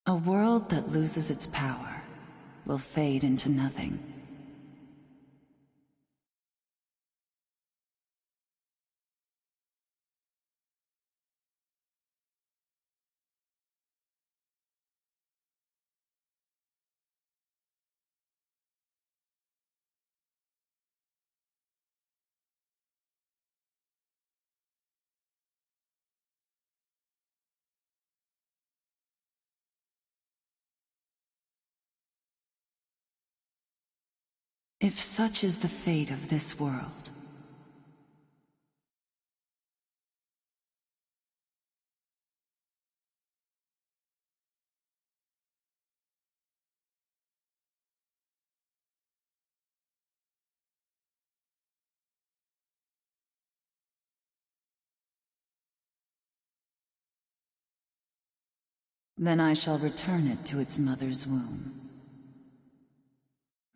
A world that loses its power will fade into nothing. If such is the fate of this world, then I shall return it to its mother's womb.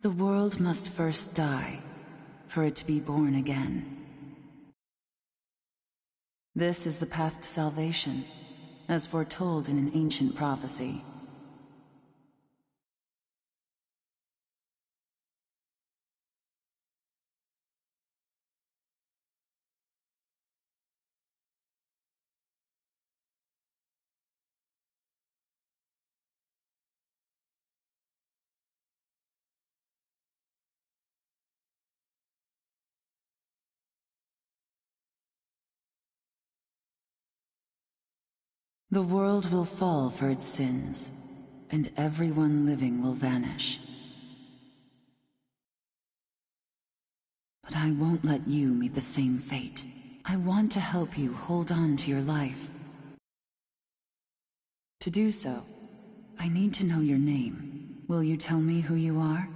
The world must first die, for it to be born again. This is the path to salvation, as foretold in an ancient prophecy. The world will fall for its sins, and everyone living will vanish. But I won't let you meet the same fate. I want to help you hold on to your life. To do so, I need to know your name. Will you tell me who you are?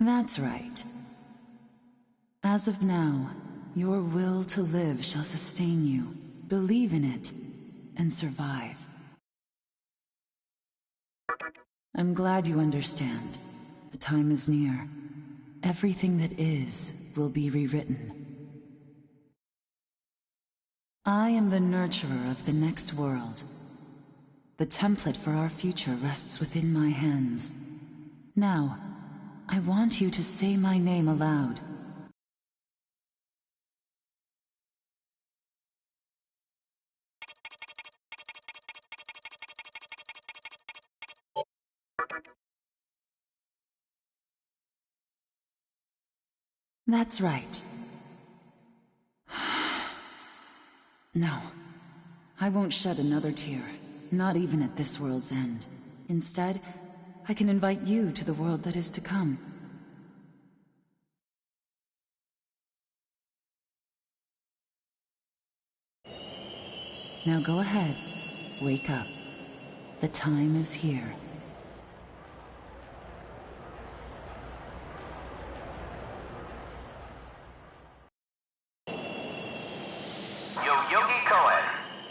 That's right. As of now, your will to live shall sustain you. Believe in it, and survive. I'm glad you understand. The time is near. Everything that is will be rewritten. I am the nurturer of the next world. The template for our future rests within my hands. Now, I want you to say my name aloud. That's right. No, I won't shed another tear, not even at this world's end. Instead, I can invite you to the world that is to come. Now go ahead, wake up. The time is here.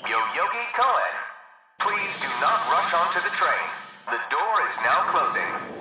Yo-Yogi Cohen, please do not rush onto the train. The door is now closing.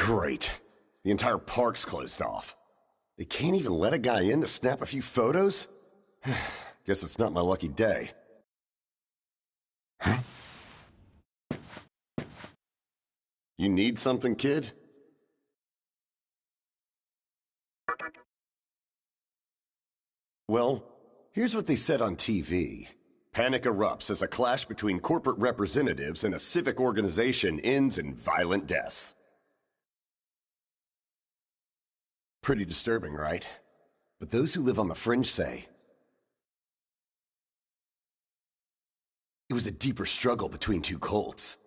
Great. The entire park's closed off. They can't even let a guy in to snap a few photos? Guess it's not my lucky day. Huh? You need something, kid? Well, here's what they said on TV. Panic erupts as a clash between corporate representatives and a civic organization ends in violent deaths. Pretty disturbing, right? But those who live on the fringe say it was a deeper struggle between two cults.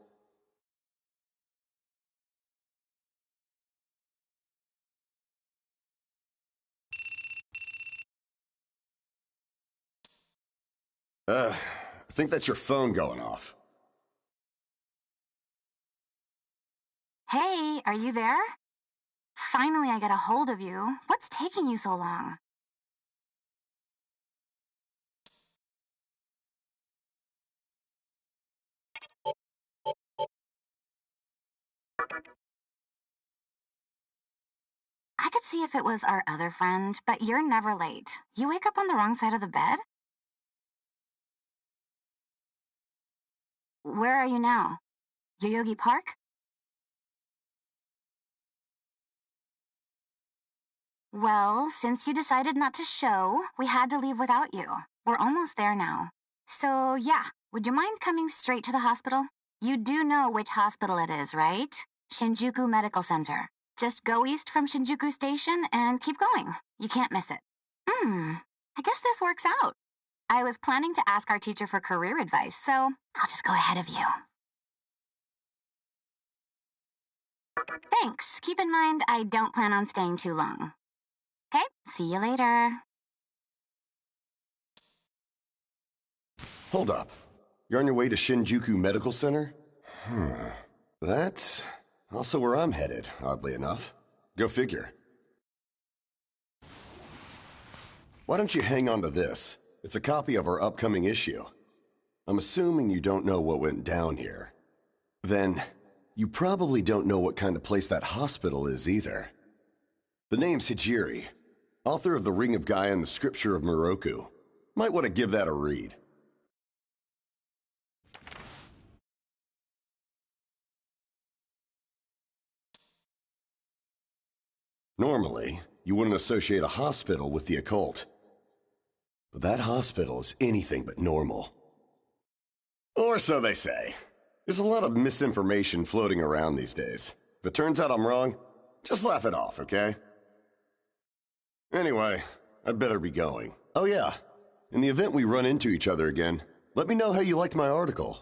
I think that's your phone going off. Hey, are you there? Finally, I get a hold of you. What's taking you so long? I could see if it was our other friend, but you're never late. You wake up on the wrong side of the bed? Where are you now? Yoyogi Park? Well, since you decided not to show, we had to leave without you. We're almost there now. So, yeah, would you mind coming straight to the hospital? You do know which hospital it is, right? Shinjuku Medical Center. Just go east from Shinjuku Station and keep going. You can't miss it. I guess this works out. I was planning to ask our teacher for career advice, so I'll just go ahead of you. Thanks. Keep in mind, I don't plan on staying too long. Okay, see you later. Hold up. You're on your way to Shinjuku Medical Center? That's also where I'm headed, oddly enough. Go figure. Why don't you hang on to this? It's a copy of our upcoming issue. I'm assuming you don't know what went down here. Then, you probably don't know what kind of place that hospital is either. The name's Hijiri, author of The Ring of Gaia and the Scripture of Moroku. Might want to give that a read. Normally, you wouldn't associate a hospital with the occult. But that hospital is anything but normal. Or so they say. There's a lot of misinformation floating around these days. If it turns out I'm wrong, just laugh it off, okay? Anyway, I'd better be going. Oh yeah, in the event we run into each other again, let me know how you liked my article.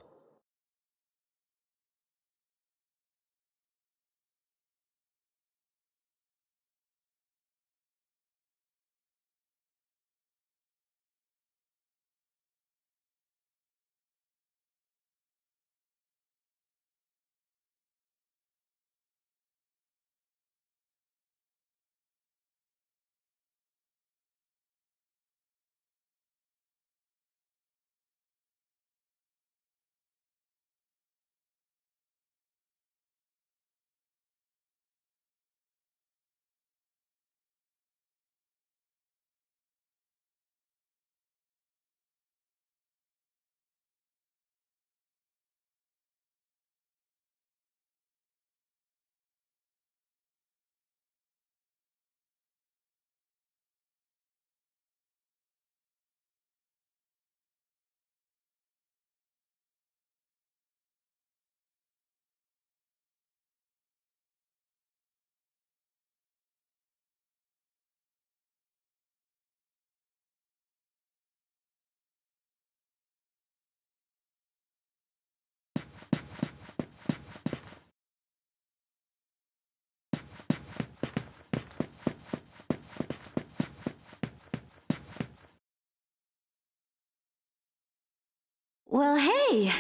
Well, hey,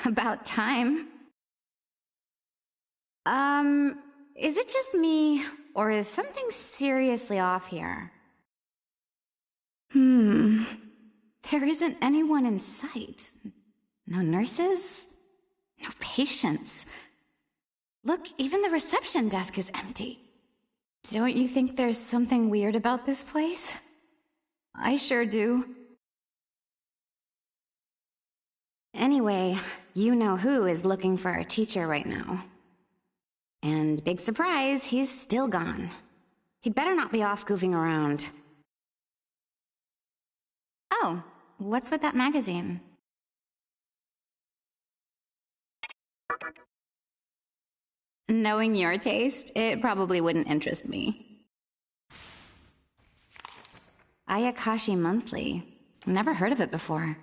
about time. Is it just me, or is something seriously off here? There isn't anyone in sight. No nurses? No patients. Look, even the reception desk is empty. Don't you think there's something weird about this place? I sure do. Anyway, you know who is looking for our teacher right now. And big surprise, he's still gone. He'd better not be off goofing around. Oh, what's with that magazine? Knowing your taste, it probably wouldn't interest me. Ayakashi Monthly. Never heard of it before.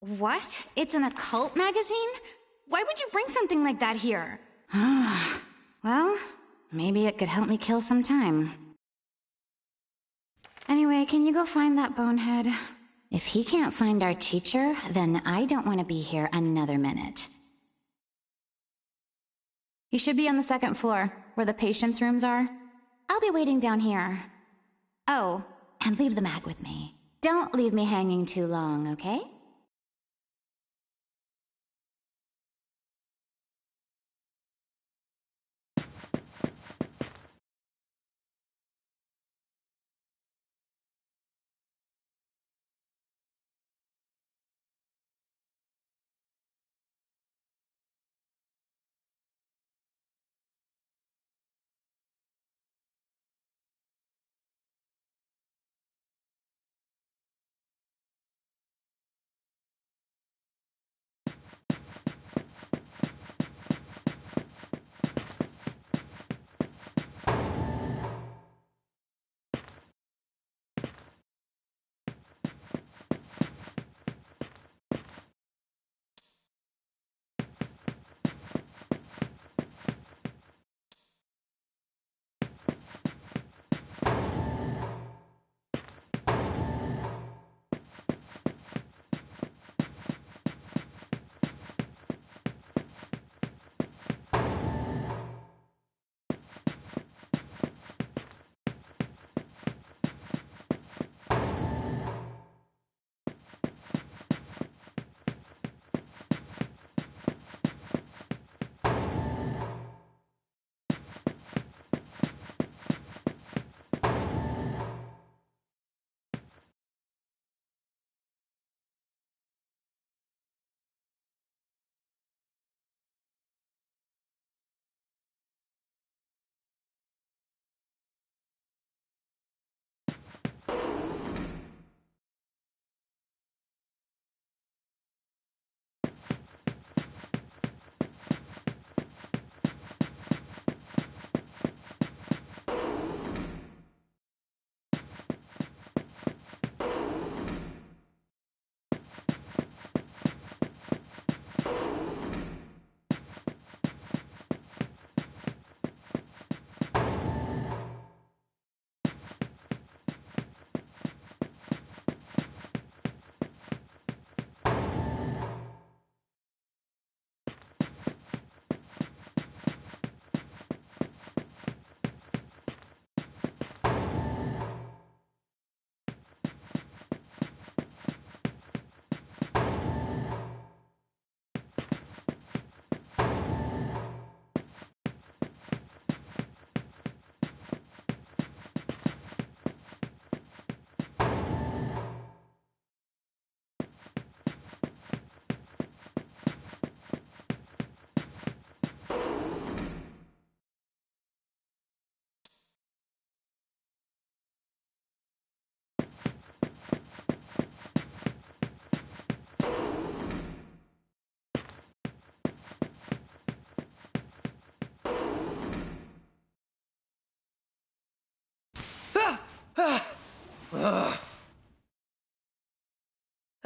What? It's an occult magazine? Why would you bring something like that here? Well, maybe it could help me kill some time. Anyway, can you go find that bonehead? If he can't find our teacher, then I don't want to be here another minute. You should be on the second floor, where the patients' rooms are. I'll be waiting down here. Oh, and leave the mag with me. Don't leave me hanging too long, okay?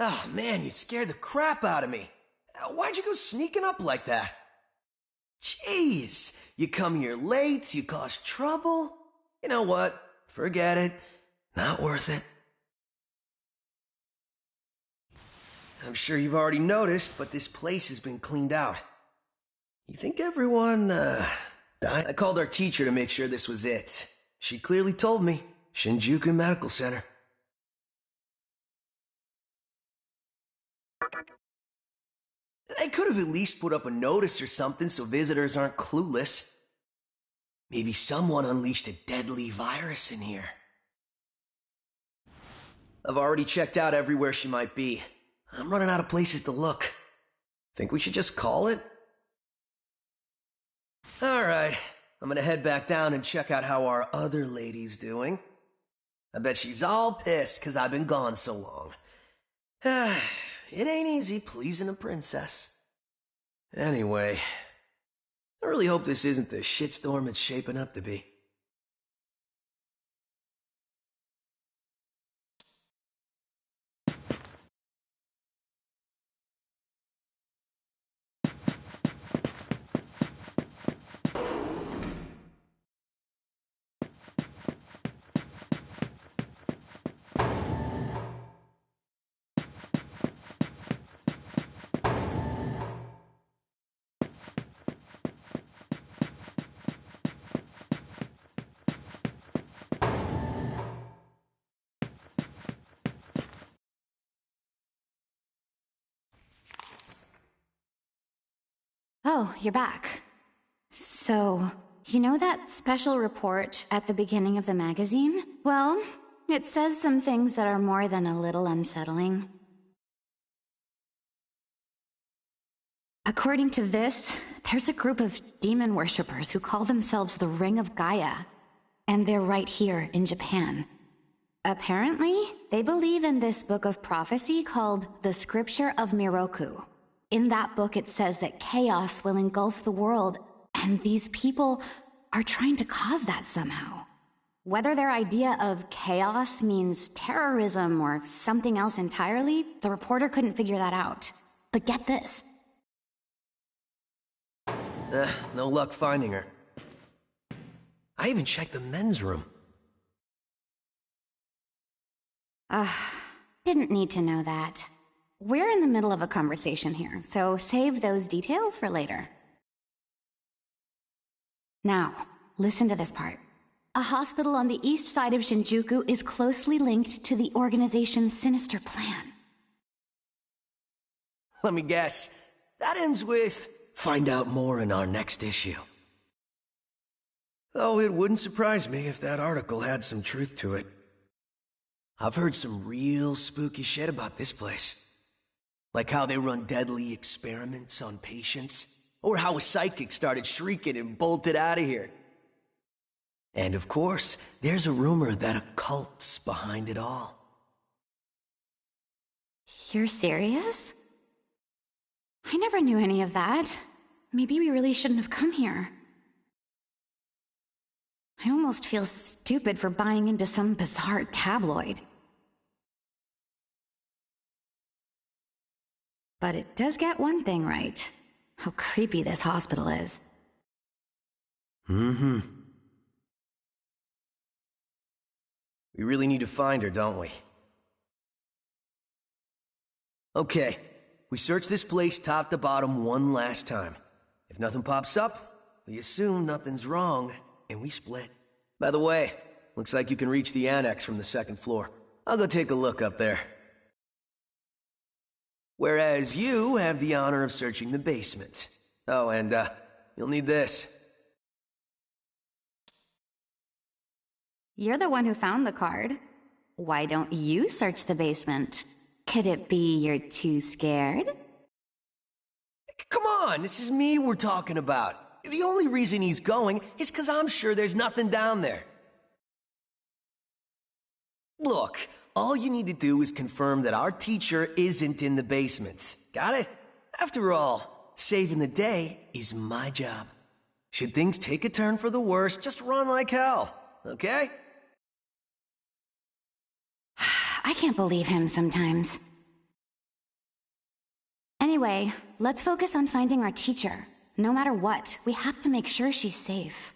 Oh man, you scared the crap out of me. Why'd you go sneaking up like that? Jeez, you come here late, you cause trouble. You know what? Forget it. Not worth it. I'm sure you've already noticed, but this place has been cleaned out. You think everyone, died? I called our teacher to make sure this was it. She clearly told me. Shinjuku Medical Center. They could have at least put up a notice or something so visitors aren't clueless. Maybe someone unleashed a deadly virus in here. I've already checked out everywhere she might be. I'm running out of places to look. Think we should just call it? Alright, I'm gonna head back down and check out how our other lady's doing. I bet she's all pissed because I've been gone so long. It ain't easy pleasing a princess. Anyway, I really hope this isn't the shitstorm it's shaping up to be. Oh, you're back. So, you know that special report at the beginning of the magazine? Well, it says some things that are more than a little unsettling. According to this, there's a group of demon worshippers who call themselves the Ring of Gaia, and they're right here in Japan. Apparently, they believe in this book of prophecy called the Scripture of Miroku. In that book, it says that chaos will engulf the world, and these people are trying to cause that somehow. Whether their idea of chaos means terrorism or something else entirely, the reporter couldn't figure that out. But get this. No luck finding her. I even checked the men's room. Didn't need to know that. We're in the middle of a conversation here, so save those details for later. Now, listen to this part. A hospital on the east side of Shinjuku is closely linked to the organization's sinister plan. Let me guess. That ends with, find out more in our next issue. Though it wouldn't surprise me if that article had some truth to it. I've heard some real spooky shit about this place. Like how they run deadly experiments on patients, or how a psychic started shrieking and bolted out of here. And of course, there's a rumor that a cult's behind it all. You're serious? I never knew any of that. Maybe we really shouldn't have come here. I almost feel stupid for buying into some bizarre tabloid. But it does get one thing right. How creepy this hospital is. We really need to find her, don't we? Okay, we search this place top to bottom one last time. If nothing pops up, we assume nothing's wrong, and we split. By the way, looks like you can reach the annex from the second floor. I'll go take a look up there. Whereas you have the honor of searching the basement. Oh, and, you'll need this. You're the one who found the card. Why don't you search the basement? Could it be you're too scared? Come on, this is me we're talking about. The only reason he's going is because I'm sure there's nothing down there. Look, all you need to do is confirm that our teacher isn't in the basement. Got it? After all, saving the day is my job. Should things take a turn for the worse, just run like hell, okay? I can't believe him sometimes. Anyway, let's focus on finding our teacher. No matter what, we have to make sure she's safe.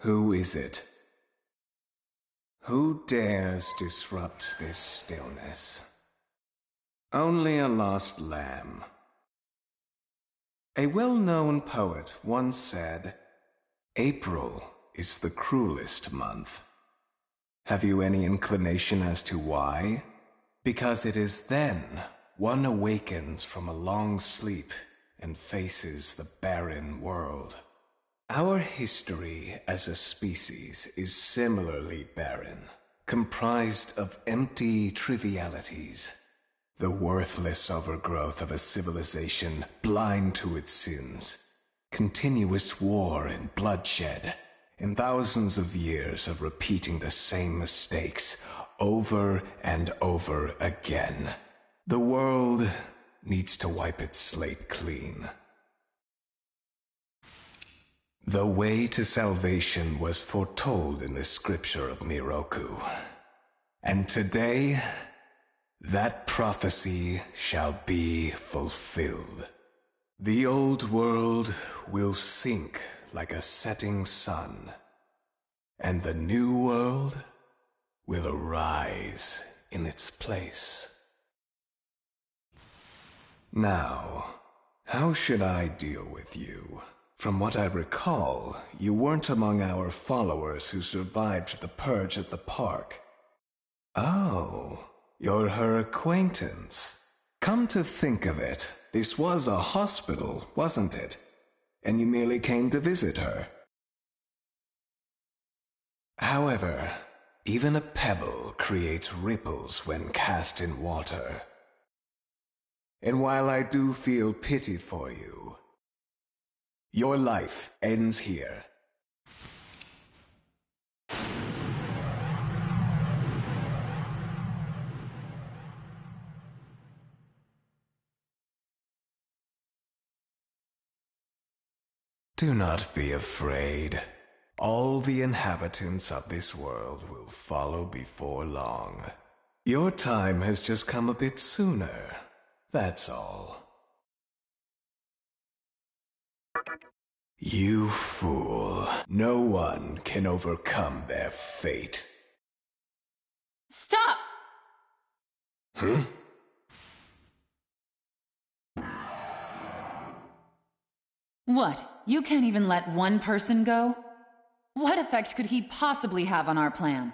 Who is it? Who dares disrupt this stillness? Only a lost lamb. A well-known poet once said, "April is the cruelest month." Have you any inclination as to why? Because it is then one awakens from a long sleep and faces the barren world. Our history as a species is similarly barren, comprised of empty trivialities. The worthless overgrowth of a civilization blind to its sins. Continuous war and bloodshed, and thousands of years of repeating the same mistakes over and over again. The world needs to wipe its slate clean. The way to salvation was foretold in the scripture of Miroku. And today, that prophecy shall be fulfilled. The old world will sink like a setting sun, and the new world will arise in its place. Now, how should I deal with you? From what I recall, you weren't among our followers who survived the purge at the park. Oh, you're her acquaintance. Come to think of it, this was a hospital, wasn't it? And you merely came to visit her. However, even a pebble creates ripples when cast in water. And while I do feel pity for you, your life ends here. Do not be afraid. All the inhabitants of this world will follow before long. Your time has just come a bit sooner, that's all. You fool. No one can overcome their fate. Stop! Hmm? What? You can't even let one person go? What effect could he possibly have on our plan?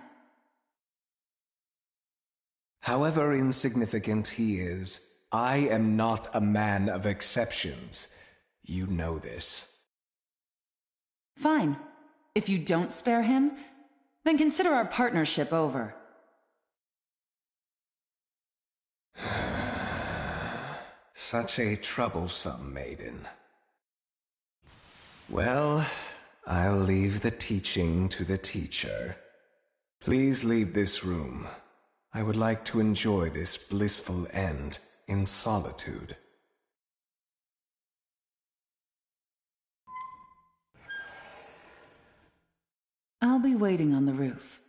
However insignificant he is, I am not a man of exceptions. You know this. Fine. If you don't spare him, then consider our partnership over. Such a troublesome maiden. Well, I'll leave the teaching to the teacher. Please leave this room. I would like to enjoy this blissful end in solitude. I'll be waiting on the roof.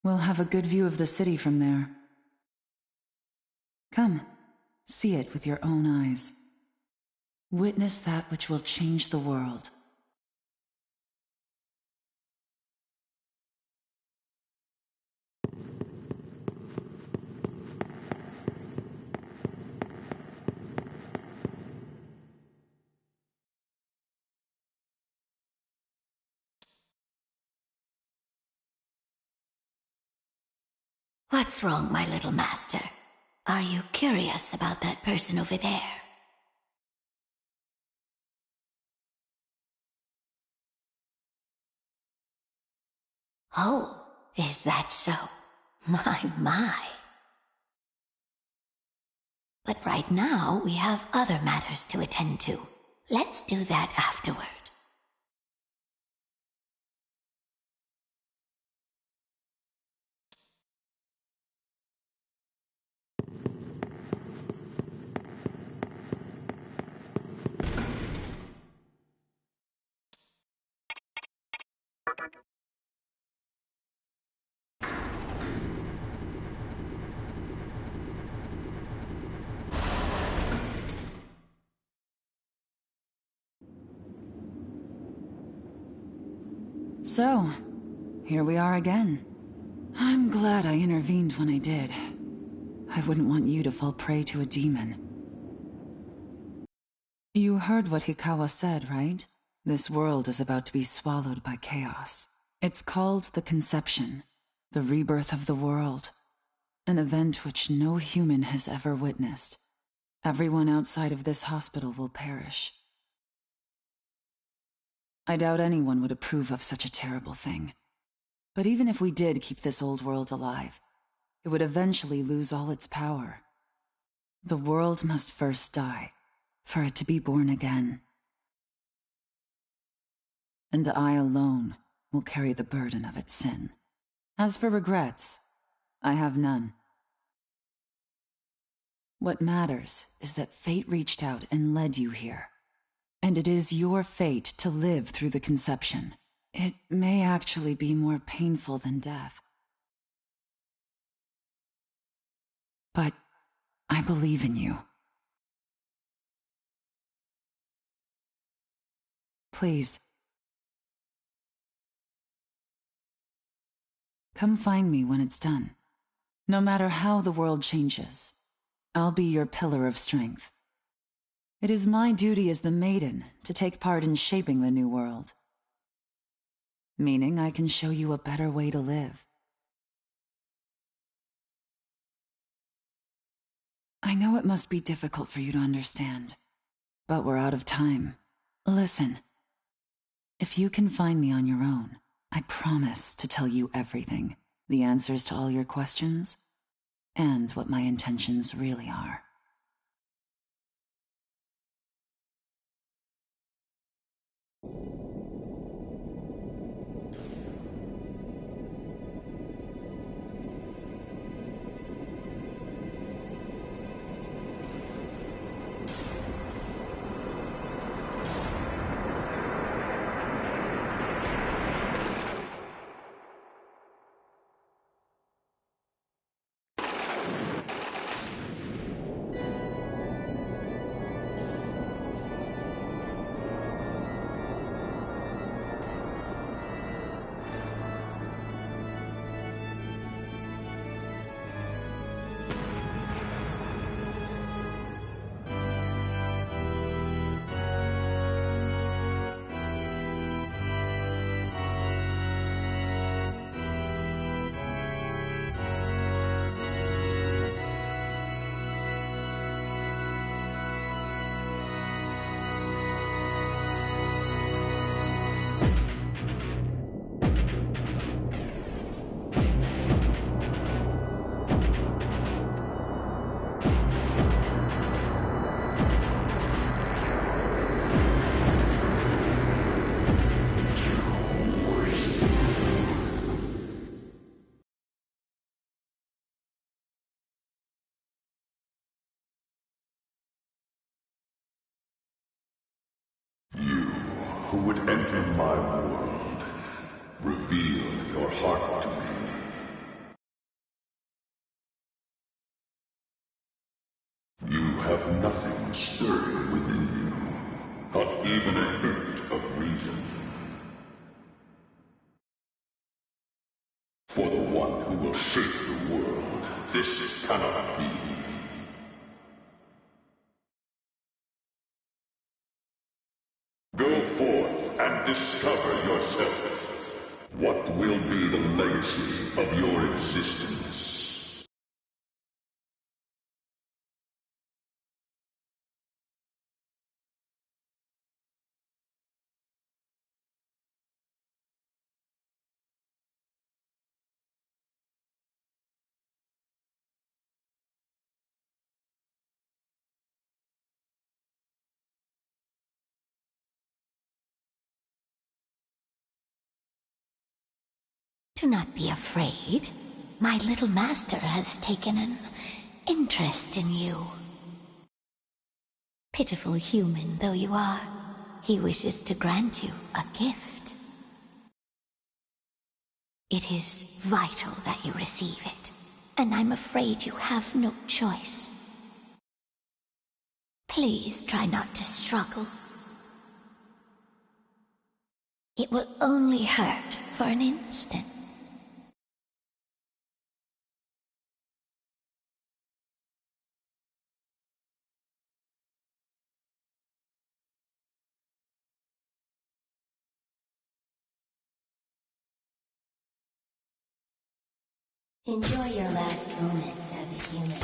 We'll have a good view of the city from there. Come, see it with your own eyes. Witness that which will change the world. What's wrong, my little master? Are you curious about that person over there? Oh, is that so? My. But right now, we have other matters to attend to. Let's do that afterward. So, here we are again. I'm glad I intervened when I did. I wouldn't want you to fall prey to a demon. You heard what Hikawa said, right? This world is about to be swallowed by chaos. It's called the Conception, the rebirth of the world. An event which no human has ever witnessed. Everyone outside of this hospital will perish. I doubt anyone would approve of such a terrible thing. But even if we did keep this old world alive, it would eventually lose all its power. The world must first die, for it to be born again. And I alone will carry the burden of its sin. As for regrets, I have none. What matters is that fate reached out and led you here. And it is your fate to live through the Conception. It may actually be more painful than death. But I believe in you. Please, come find me when it's done. No matter how the world changes, I'll be your pillar of strength. It is my duty as the Maiden to take part in shaping the new world. Meaning I can show you a better way to live. I know it must be difficult for you to understand, but we're out of time. Listen, if you can find me on your own, I promise to tell you everything, the answers to all your questions, and what my intentions really are. Who would enter my world, reveal your heart to me. You have nothing stirring within you, not even a hint of reason. For the one who will shape the world, this cannot be. Go forth and discover yourself. What will be the legacy of your existence? Do not be afraid. My little master has taken an interest in you. Pitiful human though you are, he wishes to grant you a gift. It is vital that you receive it, and I'm afraid you have no choice. Please try not to struggle. It will only hurt for an instant. Enjoy your last moments as a human.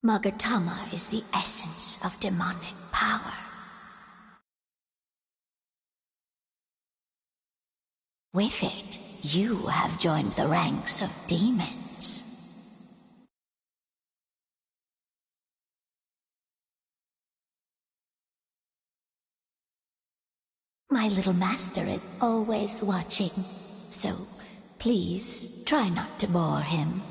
Magatama is the essence of demonic power. With it, you have joined the ranks of demons. My little master is always watching, so please try not to bore him.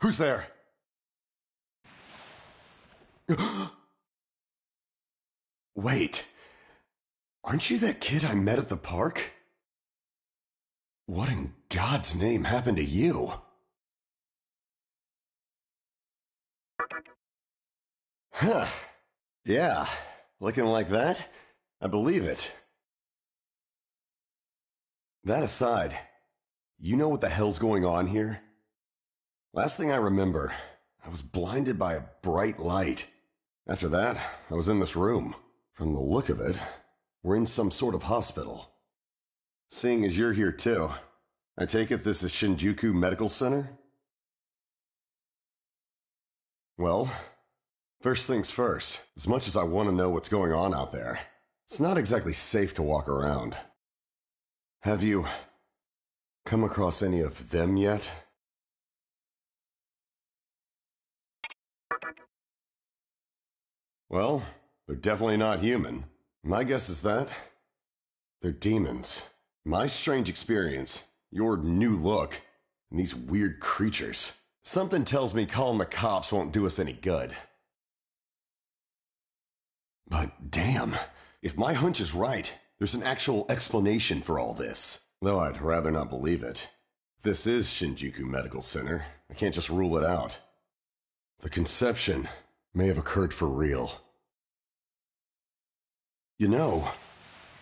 Who's there? Wait. Aren't you that kid I met at the park? What in God's name happened to you? Huh. Yeah. Looking like that? I believe it. That aside, you know what the hell's going on here? Last thing I remember, I was blinded by a bright light. After that, I was in this room. From the look of it, we're in some sort of hospital. Seeing as you're here too, I take it this is Shinjuku Medical Center? Well, first things first, as much as I want to know what's going on out there, it's not exactly safe to walk around. Have you come across any of them yet? Well, they're definitely not human. My guess is that they're demons. My strange experience, your new look, and these weird creatures. Something tells me calling the cops won't do us any good. But damn, if my hunch is right, there's an actual explanation for all this. Though I'd rather not believe it. If this is Shinjuku Medical Center, I can't just rule it out. The conception may have occurred for real. You know,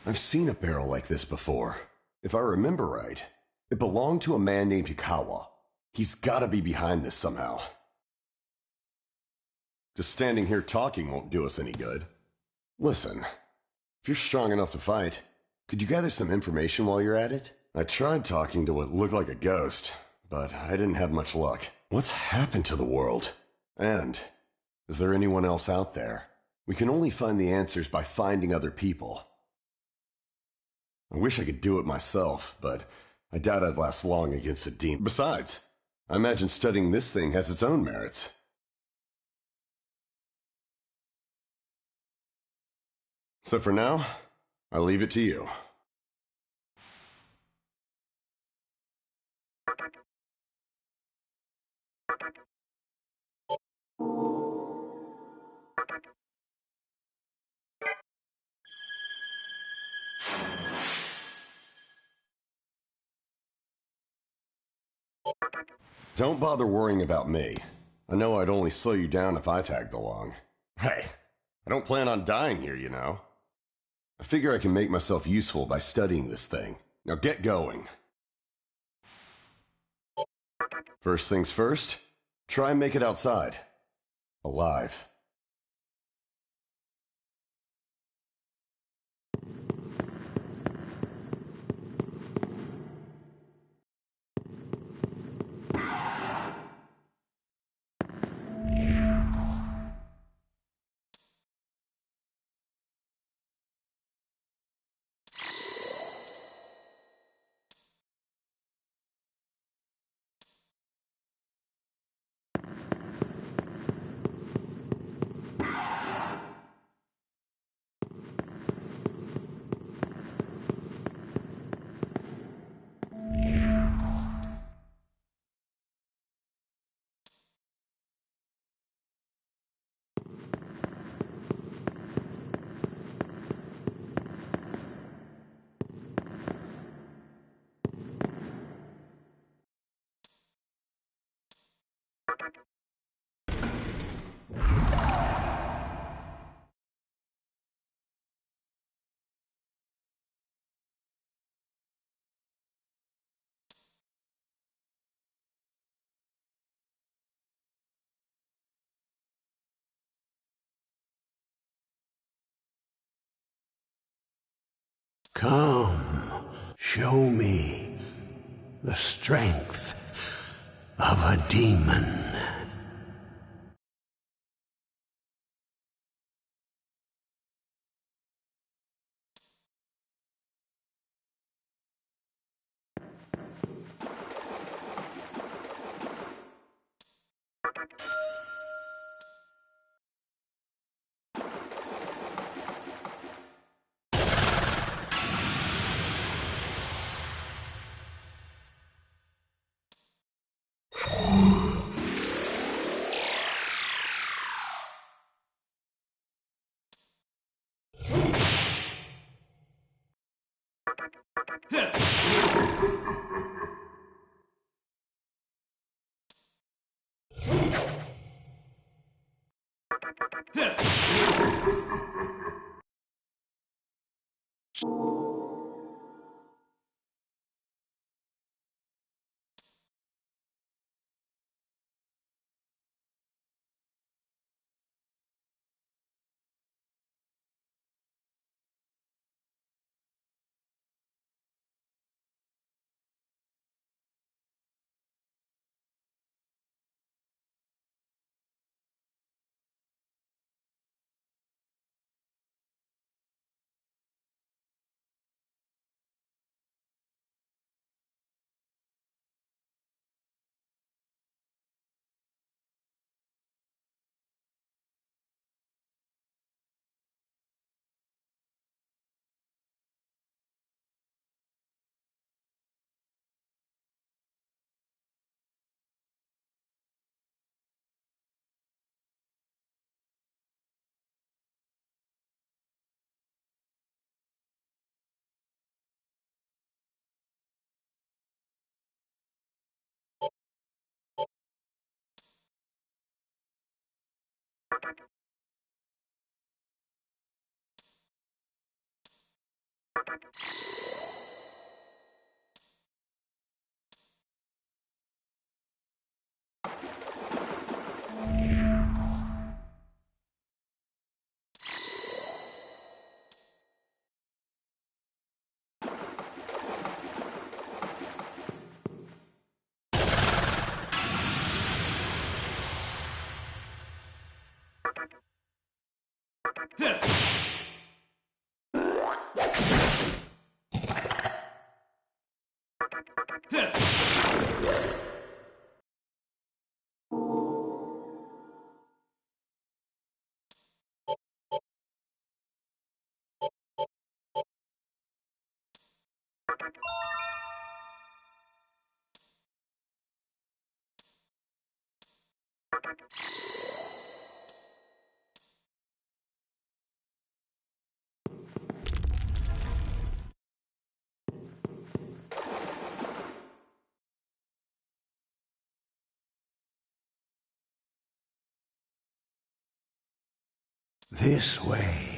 I've seen a barrel like this before. If I remember right, it belonged to a man named Hikawa. He's gotta be behind this somehow. Just standing here talking won't do us any good. Listen, if you're strong enough to fight, could you gather some information while you're at it? I tried talking to what looked like a ghost, but I didn't have much luck. What's happened to the world? And is there anyone else out there? We can only find the answers by finding other people. I wish I could do it myself, but I doubt I'd last long against a demon. Besides, I imagine studying this thing has its own merits. So for now, I leave it to you. Don't bother worrying about me. I know I'd only slow you down if I tagged along. Hey, I don't plan on dying here, you know. I figure I can make myself useful by studying this thing. Now get going. First things first, try and make it outside. Alive. Come, show me the strength of a demon. This way.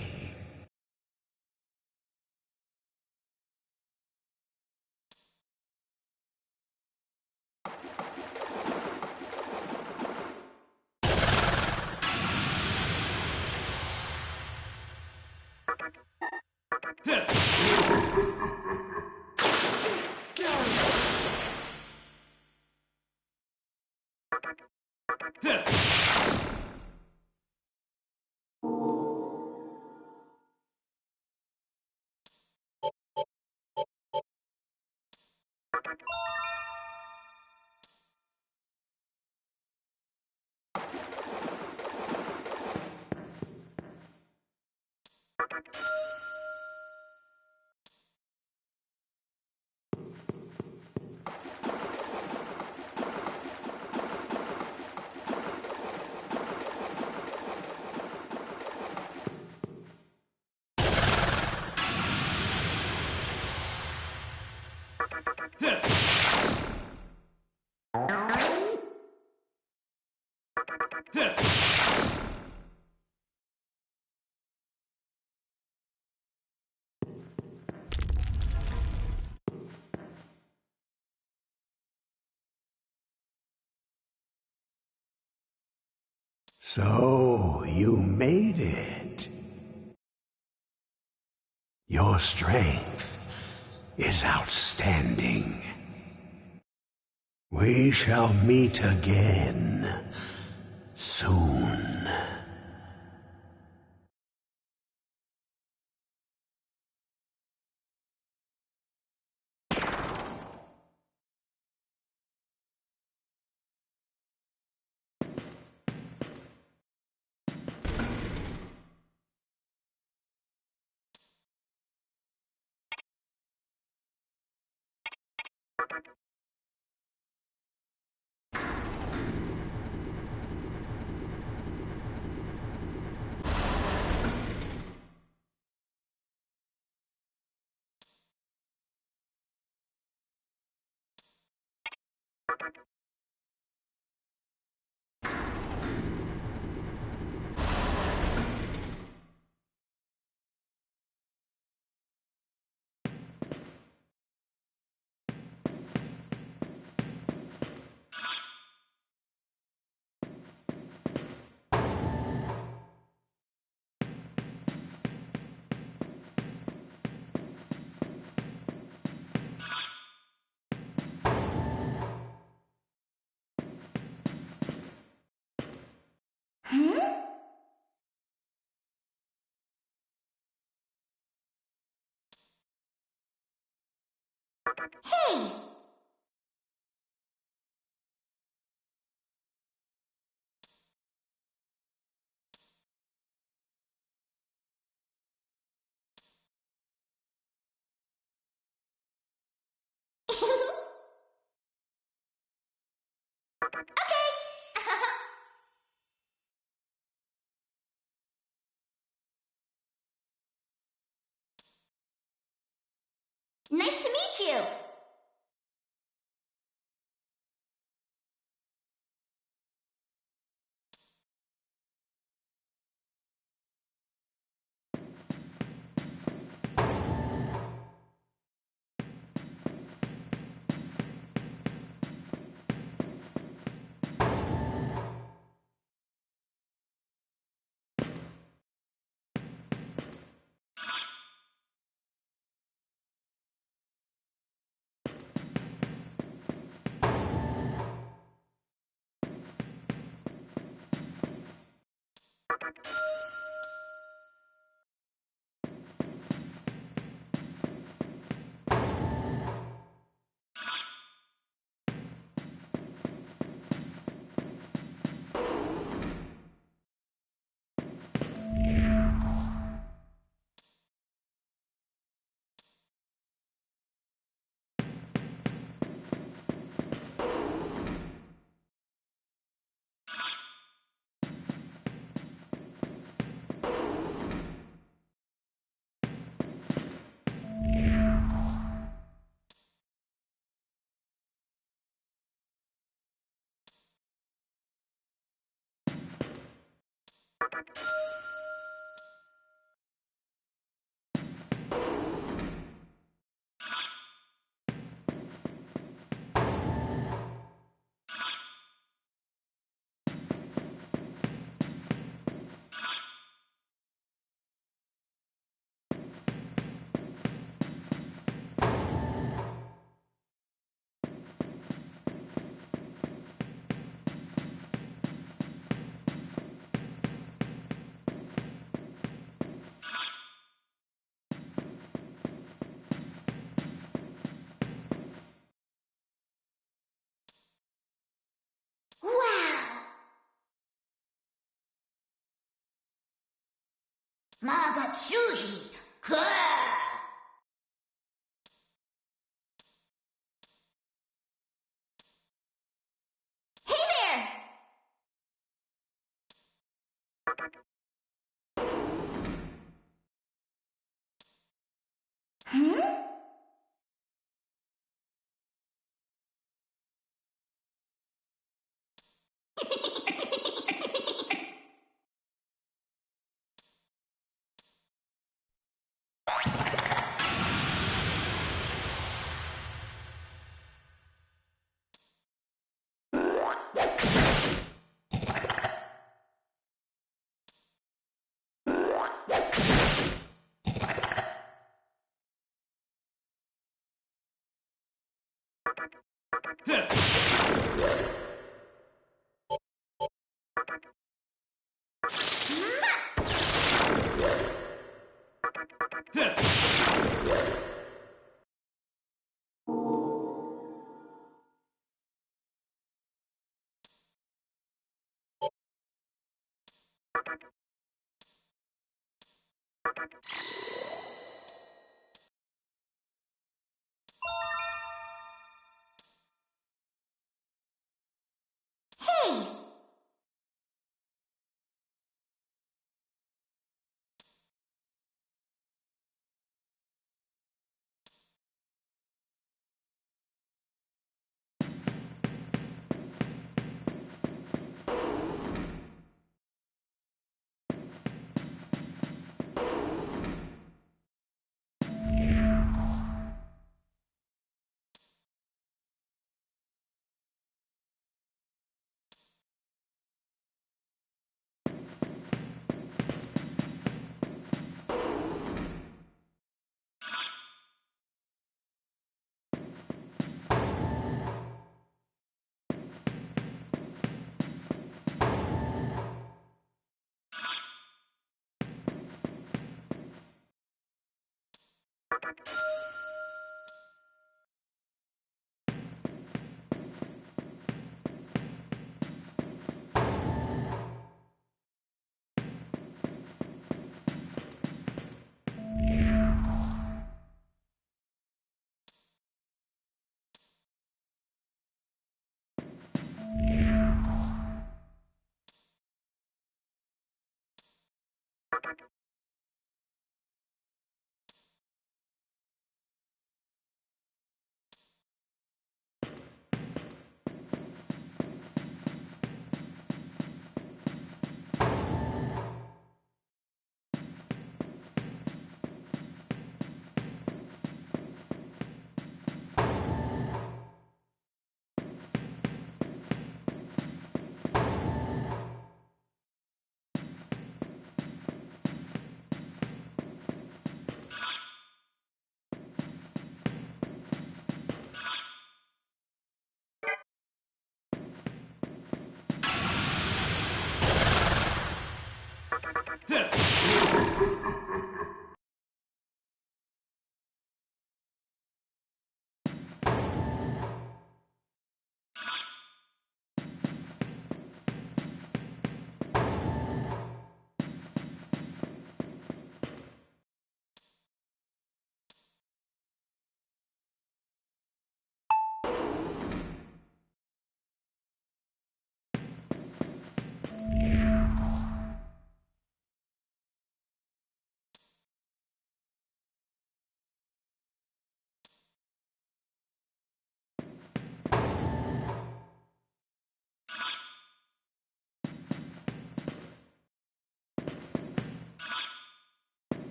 So, you made it. Your strength is outstanding. We shall meet again soon. Hey! Nice to meet you! Wow! Magatsuji! Hey there! Hmm? Hey!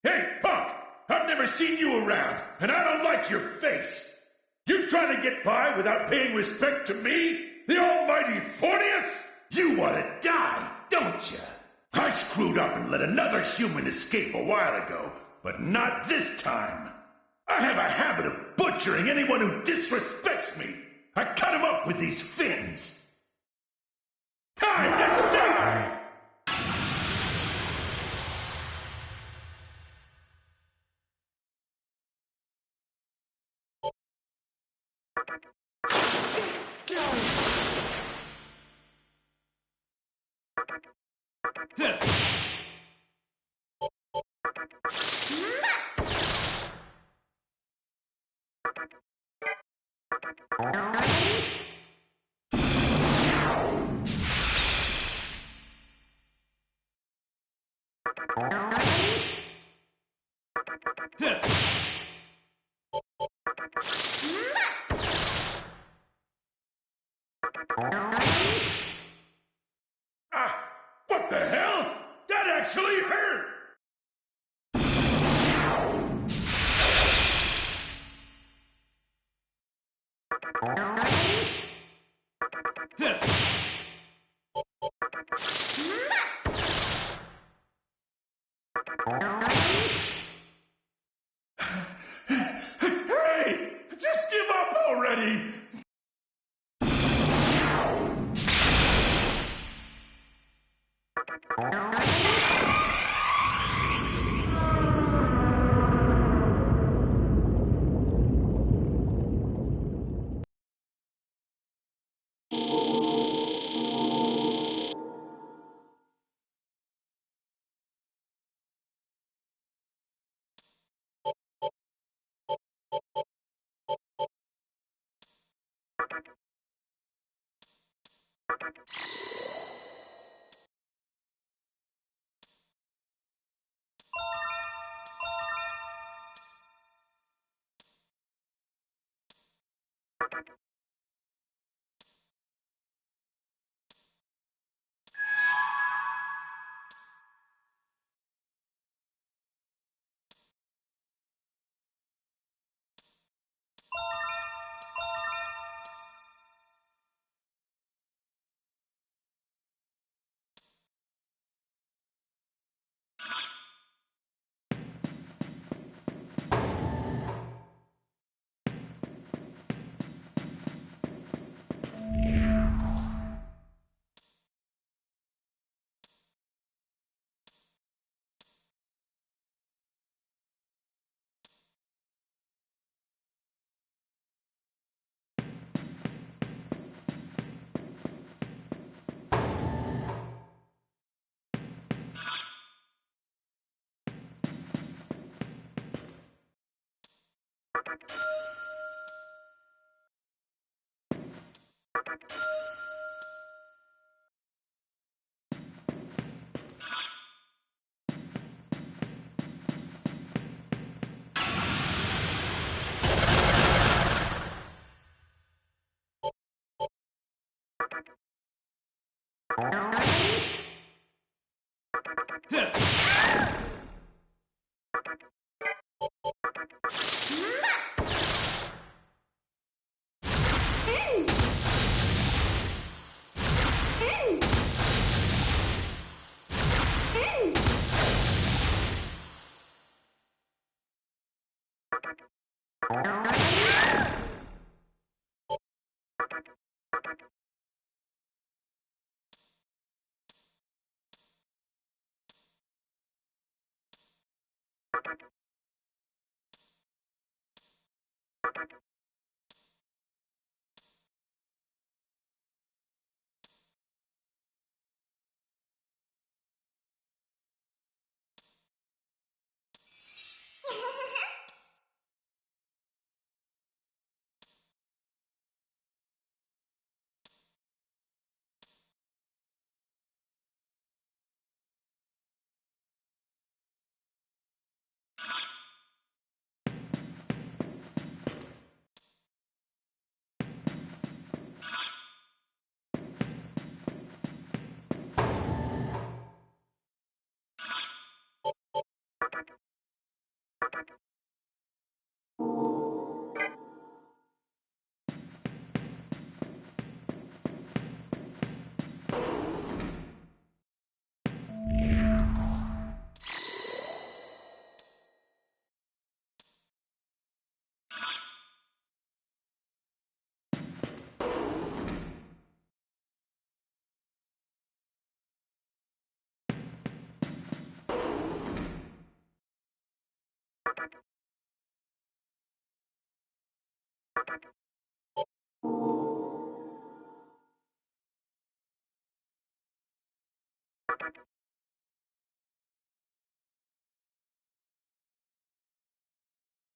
Hey, punk! I've never seen you around, and I don't like your face! You trying to get by without paying respect to me? The almighty Fornius? You want to die, don't you? I screwed up and let another human escape a while ago, but not this time. I have a habit of butchering anyone who disrespects me. I cut him up with these fins. Time to die! What the hell? That actually hurt! Hey! Just give up already!